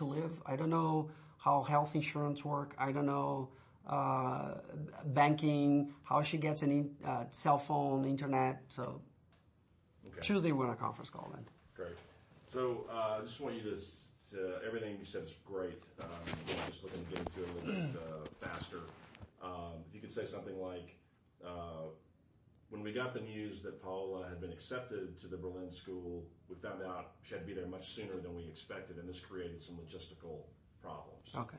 to live. I don't know how health insurance work. I don't know banking, how she gets any cell phone, internet. So Tuesday we're on a conference call then. Great. So I just want you to everything you said is great. Just looking to get into it a little bit faster. If you could say something like, when we got the news that Paola had been accepted to the Berlin school, we found out she had to be there much sooner than we expected, and this created some logistical problems. Okay.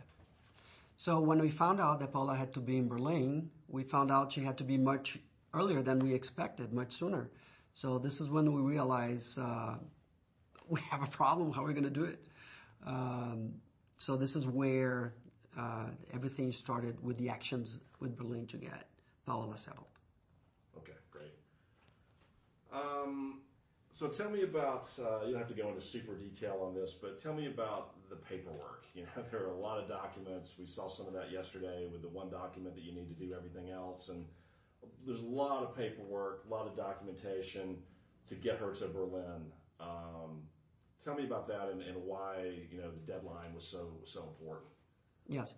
So when we found out that Paola had to be in Berlin, we found out she had to be much earlier than we expected, much sooner. So this is when we realized we have a problem. How are we going to do it? So this is where everything started with the actions with Berlin to get Paola settled. Okay, great. So tell me about, you don't have to go into super detail on this, but tell me about the paperwork. You know, there are a lot of documents. We saw some of that yesterday with the one document that you need to do everything else. And there's a lot of paperwork, a lot of documentation to get her to Berlin. Tell me about that and why, you know, the deadline was so important. Yes.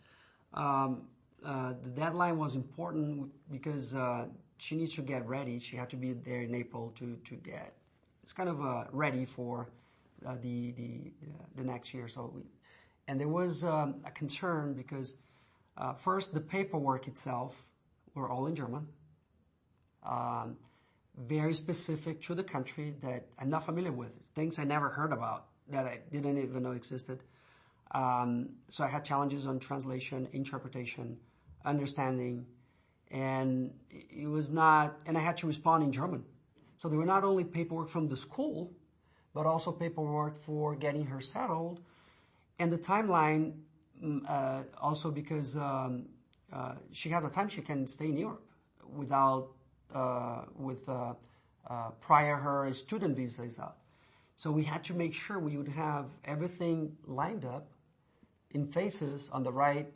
The deadline was important because she needs to get ready. She had to be there in April to get, it's kind of ready for the next year. And there was a concern because first the paperwork itself were all in German, very specific to the country that I'm not familiar with, things I never heard about that I didn't even know existed. So I had challenges on translation, interpretation, understanding, and it was not, and I had to respond in German. So there were not only paperwork from the school, but also paperwork for getting her settled, and the timeline also because she has a time she can stay in Europe without prior her student visa is out. So we had to make sure we would have everything lined up in phases on the right.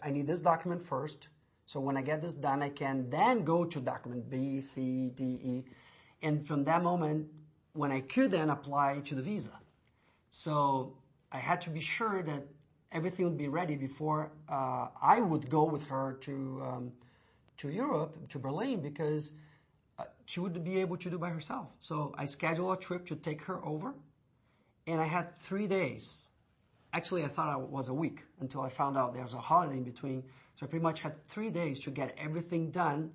I need this document first. So when I get this done, I can then go to document B, C, D, E. And from that moment, when I could then apply to the visa. So I had to be sure that everything would be ready before I would go with her to Europe, to Berlin, because she wouldn't be able to do by herself. So I scheduled a trip to take her over, and I had 3 days. Actually, I thought it was a week until I found out there was a holiday in between. So I pretty much had 3 days to get everything done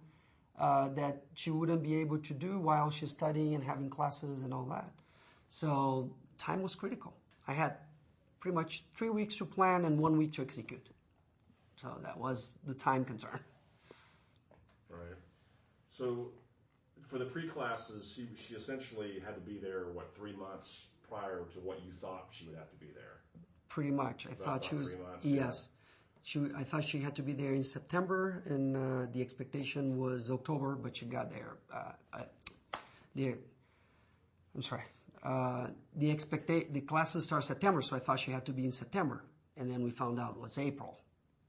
that she wouldn't be able to do while she's studying and having classes and all that. So time was critical. I had pretty much 3 weeks to plan and 1 week to execute. So that was the time concern. Right. So for the pre-classes, she essentially had to be there, 3 months prior to what you thought she would have to be there? Pretty much. I thought she was, 3 months, yes. I thought she had to be there in September, and the expectation was October, but she got there. The classes start September, so I thought she had to be in September, and then we found out it was April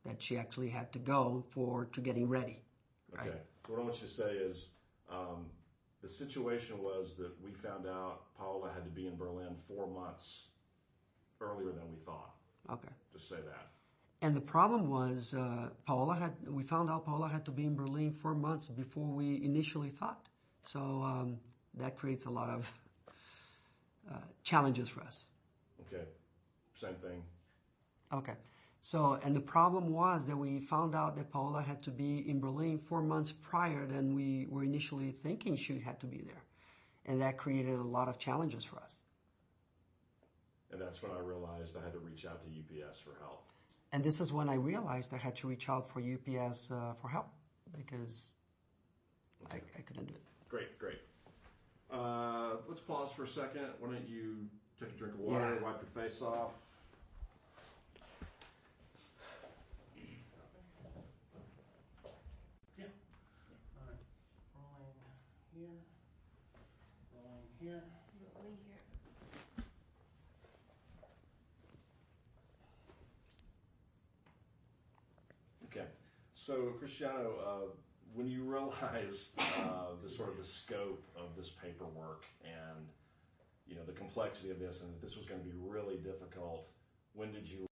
that she actually had to go to getting ready. Right? Okay. So what I want you to say is, the situation was that we found out Paola had to be in Berlin 4 months earlier than we thought. Okay. Just say that. And the problem was we found out Paola had to be in Berlin 4 months before we initially thought. So that creates a lot of challenges for us. Okay. Same thing. Okay. So, and the problem was that we found out that Paola had to be in Berlin 4 months prior than we were initially thinking she had to be there. And that created a lot of challenges for us. And that's when I realized I had to reach out to UPS for help. And this is when I realized I had to reach out for UPS for help because I couldn't do it. Great. Let's pause for a second. Why don't you take a drink of water, wipe your face off. Yeah. All right. Rolling here. Rolling here. Rolling here. Okay. So, Cristiano, when you realized the scope of this paperwork and the complexity of this, and that this was going to be really difficult, when did you